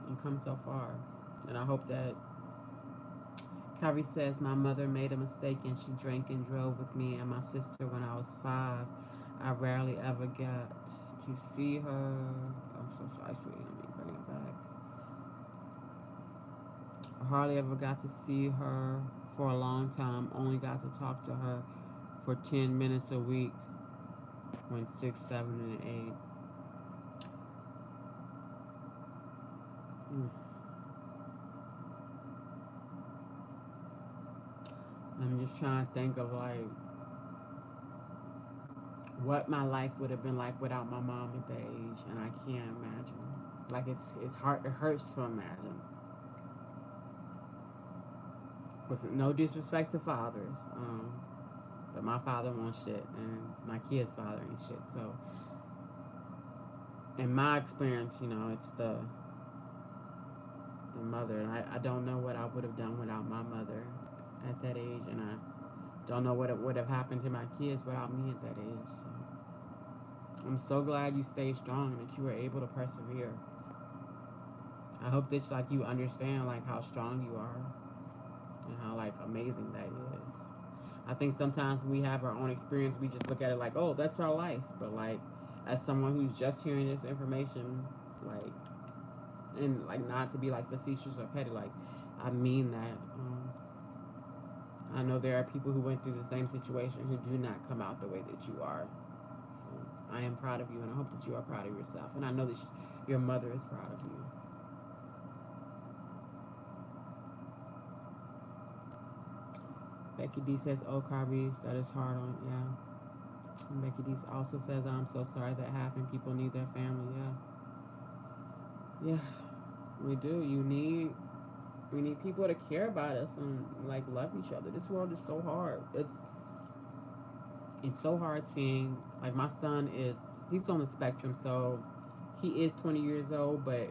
You've come so far. And I hope that Kyrie says, my mother made a mistake and she drank and drove with me and my sister when I was 5. I rarely ever got to see her. I'm so sorry, sweetie. Let me bring it back. I hardly ever got to see her for a long time. Only got to talk to her for 10 minutes a week when 6, 7, and 8. I'm just trying to think of like what my life would have been like without my mom at that age, and I can't imagine. Like it's hard. It hurts to imagine. With no disrespect to fathers, but my father wants shit, and my kid's father ain't shit. So, in my experience, it's the mother, and I don't know what I would have done without my mother at that age, and I don't know what would have happened to my kids without me at that age. So I'm so glad you stayed strong and that you were able to persevere. I hope that like you understand like how strong you are and how like amazing that is. I think sometimes when we have our own experience, we just look at it like, oh, that's our life. But like as someone who's just hearing this information, like, and like not to be like facetious or petty, like I mean that. I know there are people who went through the same situation who do not come out the way that you are. So I am proud of you, and I hope that you are proud of yourself. And I know that your mother is proud of you. Becky D says, oh, Carbies, that is hard on, yeah. And Becky D also says, I'm so sorry that happened. People need their family, yeah. Yeah, we do. We need people to care about us and like love each other. This world is so hard. It's so hard seeing like my son he's on the spectrum, so he is 20 years old, but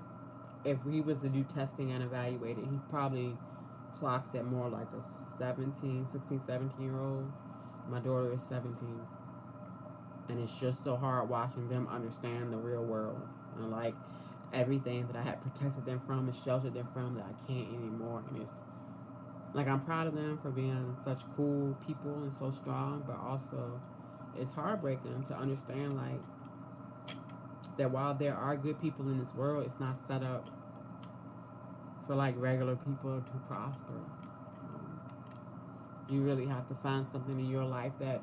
if he was to do testing and evaluate it, he probably clocks at more like a 17 year old. My daughter is 17. And it's just so hard watching them understand the real world. And like everything that I had protected them from and sheltered them from that I can't anymore. And it's like I'm proud of them for being such cool people and so strong, but also it's heartbreaking to understand like that while there are good people in this world, it's not set up for like regular people to prosper. You really have to find something in your life that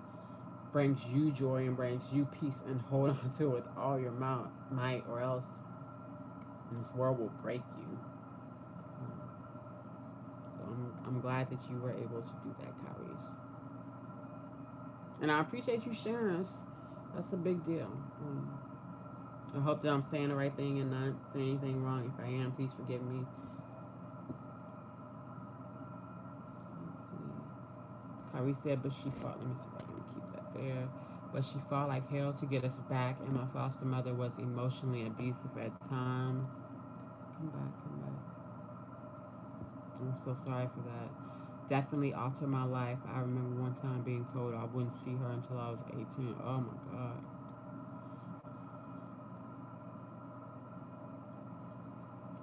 brings you joy and brings you peace and hold on to it with all your might, or else this world will break you. So I'm glad that you were able to do that, Kyrie's. And I appreciate you sharing us. That's a big deal. I hope that I'm saying the right thing and not saying anything wrong. If I am, please forgive me. Let's see. Kyrie said, but she fought. Let me see if I can keep that there. But she fought like hell to get us back, and my foster mother was emotionally abusive at times. Come back. I'm so sorry for that. Definitely altered my life. I remember one time being told I wouldn't see her until I was 18. Oh my God.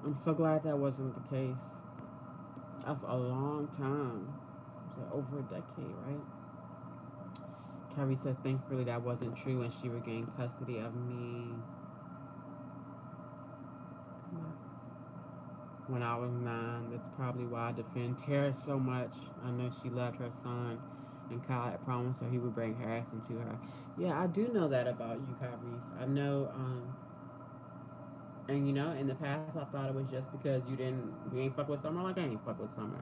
I'm so glad that wasn't the case. That's a long time. It's like over a decade, right? Carrie said, thankfully that wasn't true and she regained custody of me when I was 9. That's probably why I defend Tara so much. I know she loved her son And Kyle had promised her he would bring Harrison to her. Yeah, I do know that about you, Kyrese. I know, and you know, in the past I thought it was just because you ain't fuck with Summer. Like I ain't fuck with Summer,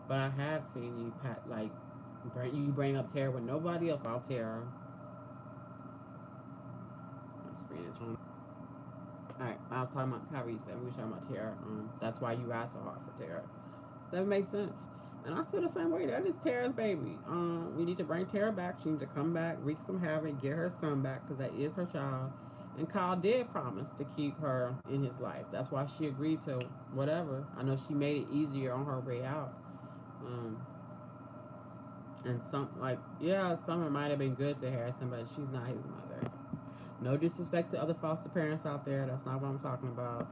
but I have seen you you bring up Tara when nobody else about Tara. My screen is wrong. All right, I was talking about Kyrese and we were talking about Tara. That's why you ride so hard for Tara. That makes sense. And I feel the same way. That is Tara's baby. We need to bring Tara back. She needs to come back, wreak some havoc, get her son back because that is her child. And Kyle did promise to keep her in his life. That's why she agreed to whatever. I know she made it easier on her way out. Um, and yeah, Summer might have been good to Harrison, but she's not his mother. No disrespect to other foster parents out there. That's not what I'm talking about.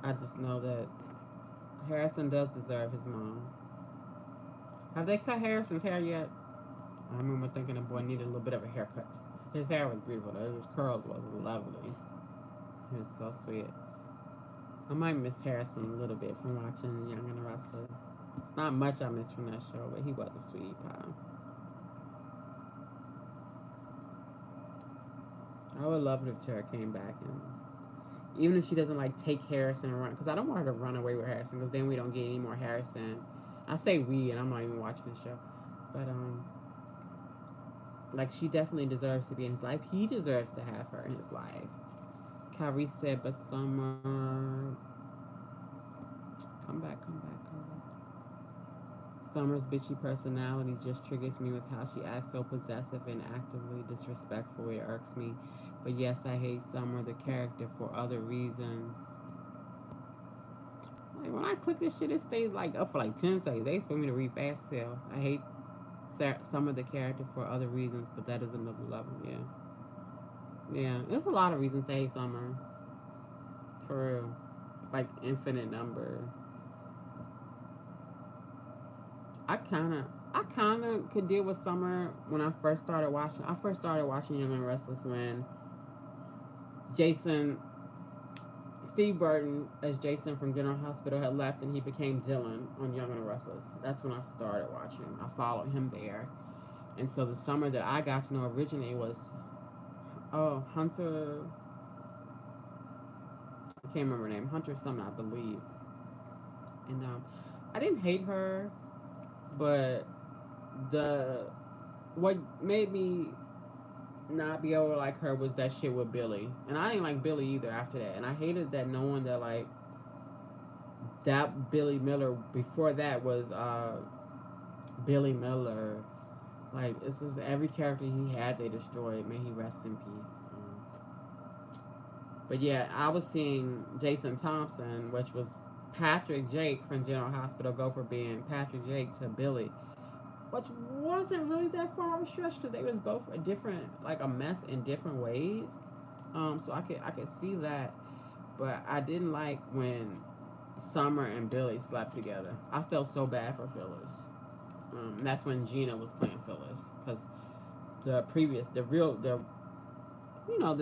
I just know that Harrison does deserve his mom. Have they cut Harrison's hair yet? I remember thinking the boy needed a little bit of a haircut. His hair was beautiful. His curls was lovely. He was so sweet. I might miss Harrison a little bit from watching Young and the Restless. It's not much I miss from that show, but he was a sweetie pie. I would love it if Tara came back and even if she doesn't like take Harrison and run, because I don't want her to run away with Harrison, because then we don't get any more Harrison. I say we, and I'm not even watching the show, but like she definitely deserves to be in his life. He deserves to have her in his life. Kyrie said, but Summer, come back, come back, come back. Summer's bitchy personality just triggers me with how she acts so possessive and actively disrespectful. It irks me. But yes, I hate Summer, the character, for other reasons. Like, when I click this shit, it stays like up for like 10 seconds. They expect me to read fast as hell. I hate Summer, the character, for other reasons, but that is another level, yeah. Yeah, there's a lot of reasons to hate Summer. For real. Like, infinite number. I kind of could deal with Summer when I first started watching. I first started watching Young and Restless when Jason, Steve Burton as Jason from General Hospital had left and he became Dylan on Young and Restless. That's when I started watching. I followed him there. And so the Summer that I got to know originally was, Hunter, I can't remember her name, Hunter something, I believe. And I didn't hate her, but the what made me not be able to like her was that shit with Billy. And I didn't like Billy either after that. And I hated that knowing that like that Billy Miller before that was Billy Miller. Like it's just every character he had they destroyed. May he rest in peace. But yeah, I was seeing Jason Thompson, which was Patrick Jake from General Hospital, go from being Patrick Jake to Billy, which wasn't really that far of a stretch because they was both a different, like a mess in different ways. So I could see that, but I didn't like when Summer and Billy slept together. I felt so bad for Phyllis. That's when Gina was playing Phyllis because the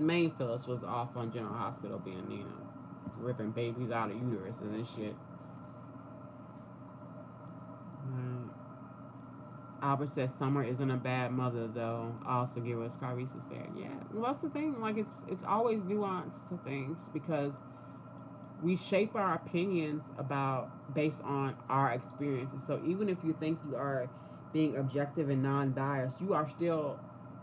main Phyllis was off on General Hospital being Nina, ripping babies out of uteruses and shit. Albert says Summer isn't a bad mother, though. I also get what Carissa said. Yeah, well, that's the thing. Like, it's always nuance to things because we shape our opinions based on our experiences. So even if you think you are being objective and non-biased, you are still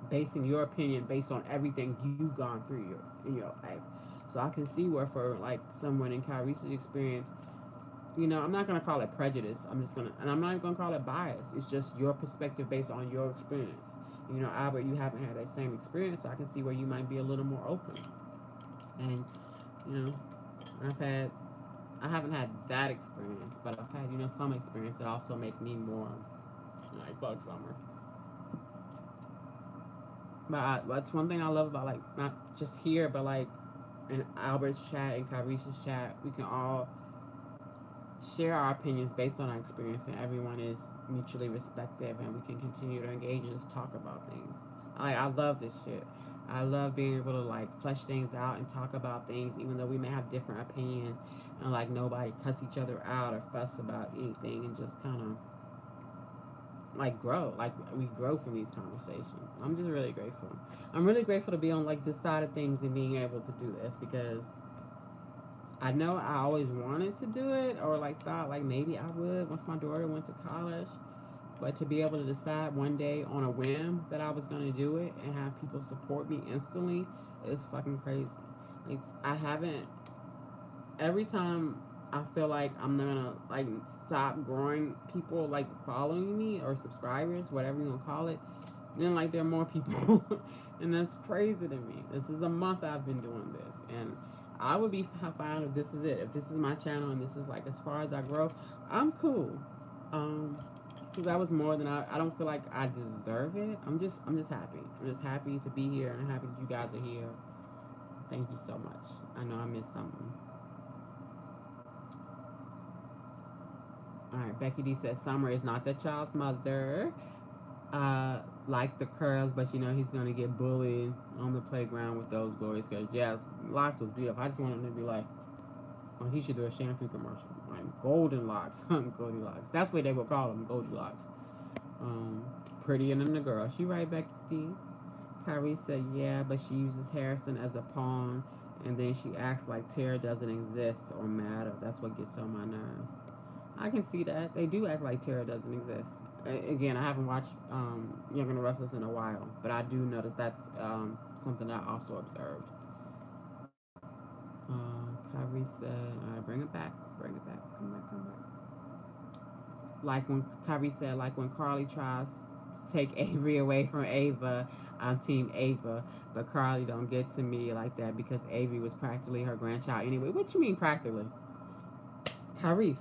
basing your opinion based on everything you've gone through in your life. So I can see where for like someone in Kyrissa's experience, I'm not going to call it prejudice. And I'm not even going to call it bias. It's just your perspective based on your experience. Albert, you haven't had that same experience, so I can see where you might be a little more open. And, I haven't had that experience, but I've had, some experience that also make me more like fuck Summer. But that's one thing I love about, like, not just here, but like in Albert's chat and Kyrissa's chat, we can all share our opinions based on our experience, and everyone is mutually respectful, and we can continue to engage and just talk about things. I love this shit. I love being able to like flesh things out and talk about things, even though we may have different opinions, and like nobody cuss each other out or fuss about anything, and just kind of like grow. Like we grow from these conversations. I'm just really grateful. I'm really grateful to be on like this side of things and being able to do this because I know I always wanted to do it or like thought like maybe I would once my daughter went to college. But to be able to decide one day on a whim that I was gonna do it and have people support me instantly is fucking crazy. Like I haven't every time I feel like I'm gonna like stop growing people like following me or subscribers, whatever you wanna call it, then like there are more people, and that's crazy to me. This is a month I've been doing this, and I would be fine if this is it. If this is my channel and this is like as far as I grow, I'm cool. Um, because that was more than I don't feel like I deserve it. I'm just happy. I'm just happy to be here and I'm happy that you guys are here. Thank you so much. I know I missed something. All right, Becky D says Summer is not the child's mother. Like the curls, but you know he's gonna get bullied on the playground with those glorious curls. Yes, locks was beautiful. I just want him to be like, oh, he should do a shampoo commercial, like golden locks, Goldilocks. That's what they would call them, Goldilocks. Um, Prettier than the girl. She right, Becky D. Kyrie said, yeah, but she uses Harrison as a pawn, and then she acts like Tara doesn't exist or matter. That's what gets on my nerves. I can see that. They do act like Tara doesn't exist. Again, I haven't watched Young and the Restless in a while, but I do notice that's something I also observed. Kyrie said, all right, bring it back. Bring it back. Come back, come back. Like when Kyrie said, like when Carly tries to take Avery away from Ava, I'm team Ava, but Carly don't get to me like that because Avery was practically her grandchild anyway. What you mean practically? Kyrie,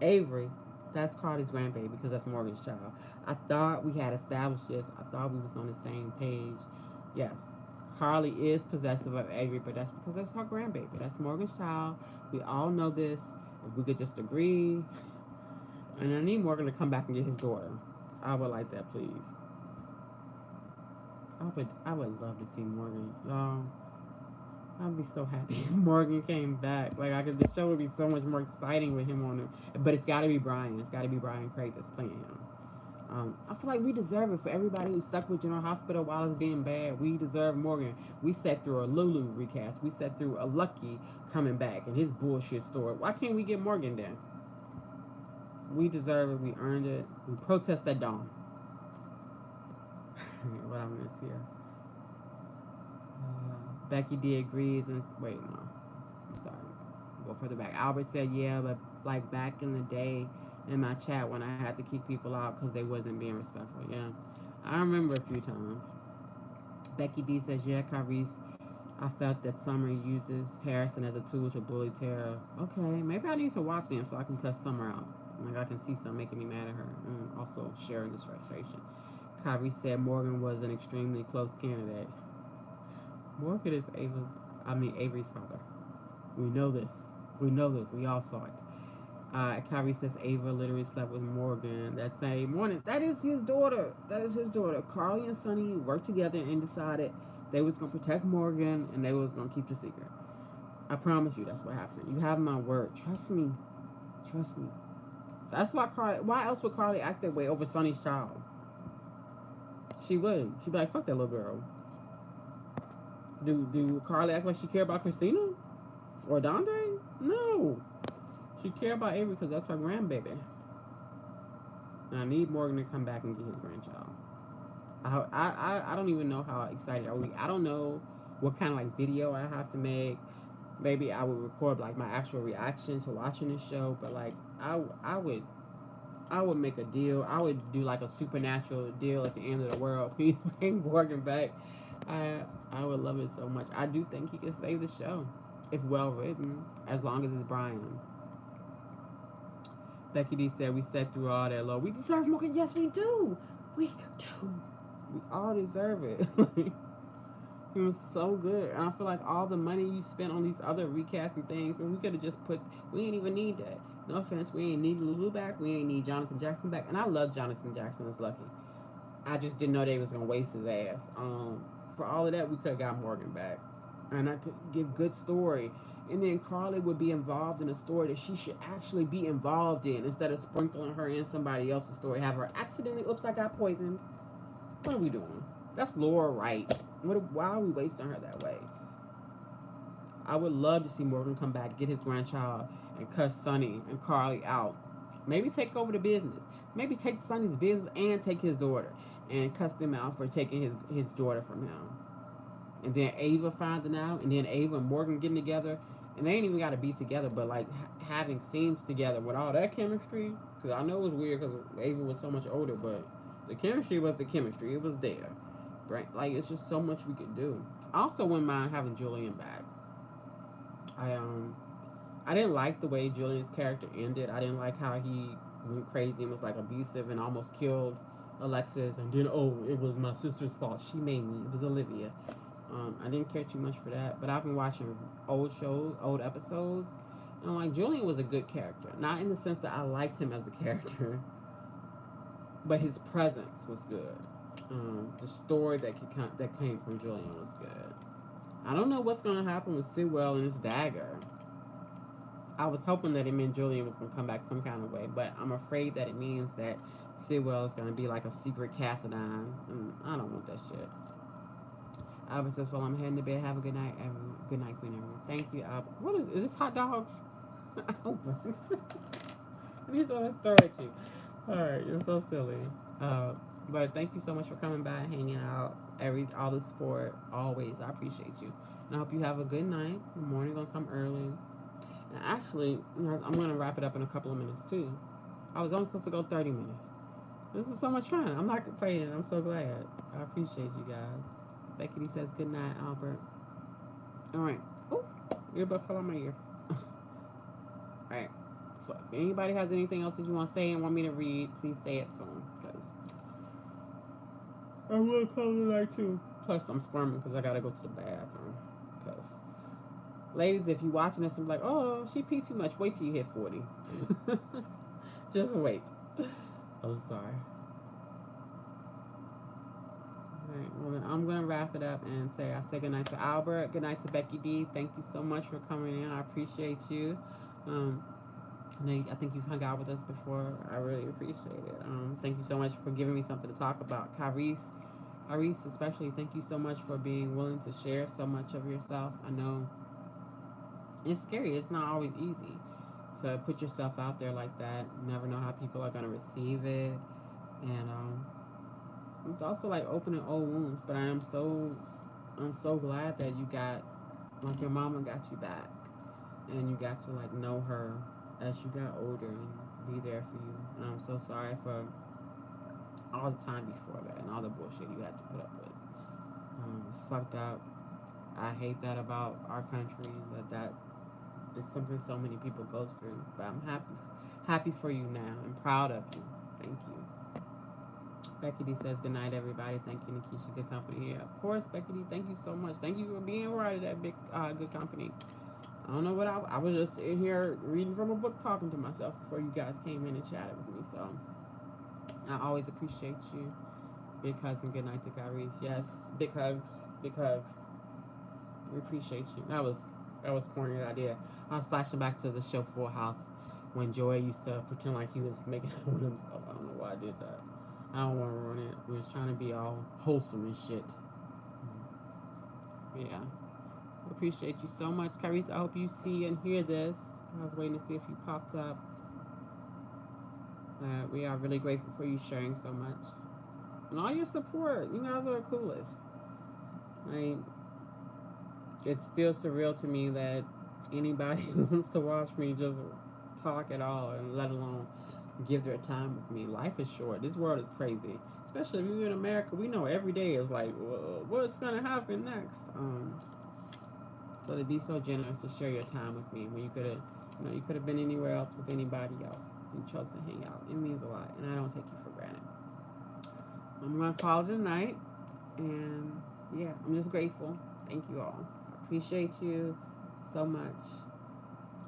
Avery, that's Carly's grandbaby because that's Morgan's child. I thought we had established this. I thought we was on the same page. Yes, Carly is possessive of Avery, but that's because that's her grandbaby. That's Morgan's child. We all know this. If we could just agree. And I need Morgan to come back and get his daughter. I would like that, please. I would love to see Morgan. Y'all, I'd be so happy if Morgan came back. Like the show would be so much more exciting with him on it. But it's gotta be Brian. It's gotta be Brian Craig that's playing him. I feel like we deserve it for everybody who stuck with General Hospital while it's being bad. We deserve Morgan. We sat through a Lulu recast. We sat through a Lucky coming back and his bullshit story. Why can't we get Morgan then? We deserve it. We earned it. We protest at dawn. What I miss here. Becky D agrees and wait, no. I'm sorry. Go further back. Albert said, yeah, but like back in the day in my chat when I had to kick people out because they wasn't being respectful. Yeah. I remember a few times. Becky D says, yeah, Kyrie, I felt that Summer uses Harrison as a tool to bully Tara. Okay, maybe I need to watch then so I can cuss Summer out. Like I can see something making me mad at her and also sharing this frustration. Kyrie said Morgan was an extremely close candidate. Morgan is Avery's father. We know this. We know this. We all saw it. Kyrie says Ava literally slept with Morgan that same morning. That is his daughter. That is his daughter. Carly and Sonny worked together and decided they was going to protect Morgan and they was going to keep the secret. I promise you that's what happened. You have my word. Trust me. Trust me. That's why Carly... Why else would Carly act that way over Sonny's child? She would. She'd be like, fuck that little girl. Do Carly act like she care about Christina? Or Dante? No. She care about Avery because that's her grandbaby. And I need Morgan to come back and get his grandchild. I don't even know how excited are we. I don't know what kind of like video I have to make. Maybe I would record like my actual reaction to watching this show. But like I would make a deal. I would do like a supernatural deal at the end of the world. Please bring Morgan back. I would love it so much. I do think he can save the show if well written, as long as it's Brian. Becky D said we sat through all that low. We deserve Morgan. Yes, we do. We do. We all deserve it. He was so good. And I feel like all the money you spent on these other recasting things, and we could have just put, we ain't even need that. No offense, we ain't need Lulu back. We ain't need Jonathan Jackson back. And I love Jonathan Jackson as Lucky. I just didn't know they was going to waste his ass. For all of that, we could have got Morgan back. And I could give good story. And then Carly would be involved in a story that she should actually be involved in instead of sprinkling her in somebody else's story. Have her accidentally, oops, I got poisoned. What are we doing? That's Laura Wright. Why are we wasting her that way? I would love to see Morgan come back, get his grandchild, and cuss Sonny and Carly out. Maybe take over the business. Maybe take Sonny's business and take his daughter and cuss them out for taking his daughter from him. And then Ava finding out, and then Ava and Morgan getting together, and they ain't even got to be together, but like having scenes together with all that chemistry. Because I know it was weird because Ava was so much older, but the chemistry was the chemistry. It was there, right? Like it's just so much we could do. I also wouldn't mind having Julian back. I didn't like the way Julian's character ended. I didn't like how he went crazy and was like abusive and almost killed Alexis. And then it was my sister's fault. She made me. It was Olivia. I didn't care too much for that. But I've been watching old shows, old episodes, and like Julian was a good character. Not in the sense that I liked him as a character, but his presence was good. The story that came from Julian was good. I don't know what's gonna happen with Sewell and his dagger. I was hoping that it meant Julian was gonna come back some kind of way, but I'm afraid that it means that Sewell is gonna be like a secret Cassadine, and I don't want that shit. Albert says, "Well, I'm heading to bed. Have a good night, everyone. Good night, Queen everyone." Thank you, Albert. What is this? Hot dogs? Albert, these are throw at you. All right, you're so silly. But thank you so much for coming by, hanging out, all the support, always. I appreciate you. And I hope you have a good night. The morning gonna come early. And actually, I'm gonna wrap it up in a couple of minutes too. I was only supposed to go 30 minutes. This was so much fun. I'm not complaining. I'm so glad. I appreciate you guys. Becky says good night, Albert. All right. Oh, earbud fell on my ear. All right. So if anybody has anything else that you want to say and want me to read, please say it soon, because I will call it night too. Plus, I'm squirming because I gotta go to the bathroom. Because, ladies, if you're watching this and be like, "Oh, she peed too much," wait till you hit 40. Just wait. I'm sorry. Alright, well then I'm gonna wrap it up and say I say goodnight to Albert, good night to Becky D. Thank you so much for coming in. I appreciate you. I think you've hung out with us before. I really appreciate it. Thank you so much for giving me something to talk about. Kyrese, especially, thank you so much for being willing to share so much of yourself. I know it's scary. It's not always easy to put yourself out there like that. You never know how people are gonna receive it, and it's also like opening old wounds. But I'm so glad that you got, like, your mama got you back, and you got to like know her as you got older and be there for you. And I'm so sorry for all the time before that and all the bullshit you had to put up with. It's fucked up. I hate that about our country, that is something so many people go through. But I'm happy for you now and proud of you. Thank you. Becky D says good night, everybody. Thank you, Nakesha. Good company here. Of course, Becky D. Thank you so much. Thank you for being part of that big good company. I don't know what I was just sitting here reading from a book, talking to myself before you guys came in and chatted with me. So I always appreciate you. Big hugs and good night to Kyrese. Yes, big hugs, big hugs. We appreciate you. That was corny, that idea. I was flashing back to the show Full House when Joey used to pretend like he was making out with himself. I don't know why I did that. I don't want to ruin it. We was trying to be all wholesome and shit. Yeah. Appreciate you so much, Kyrese. I hope you see and hear this. I was waiting to see if you popped up. We are really grateful for you sharing so much. And all your support. You guys are the coolest. It's still surreal to me that anybody wants to watch me just talk at all, and let alone give their time with me. Life is short. This world is crazy. Especially if you're in America, we know every day is like, what's gonna happen next? So to be so generous to share your time with me when you could have been anywhere else with anybody else. You chose to hang out. It means a lot, and I don't take you for granted. I'm gonna call it a night, and yeah, I'm just grateful. Thank you all. I appreciate you so much.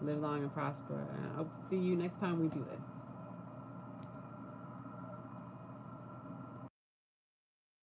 Live long and prosper, and I hope to see you next time we do this.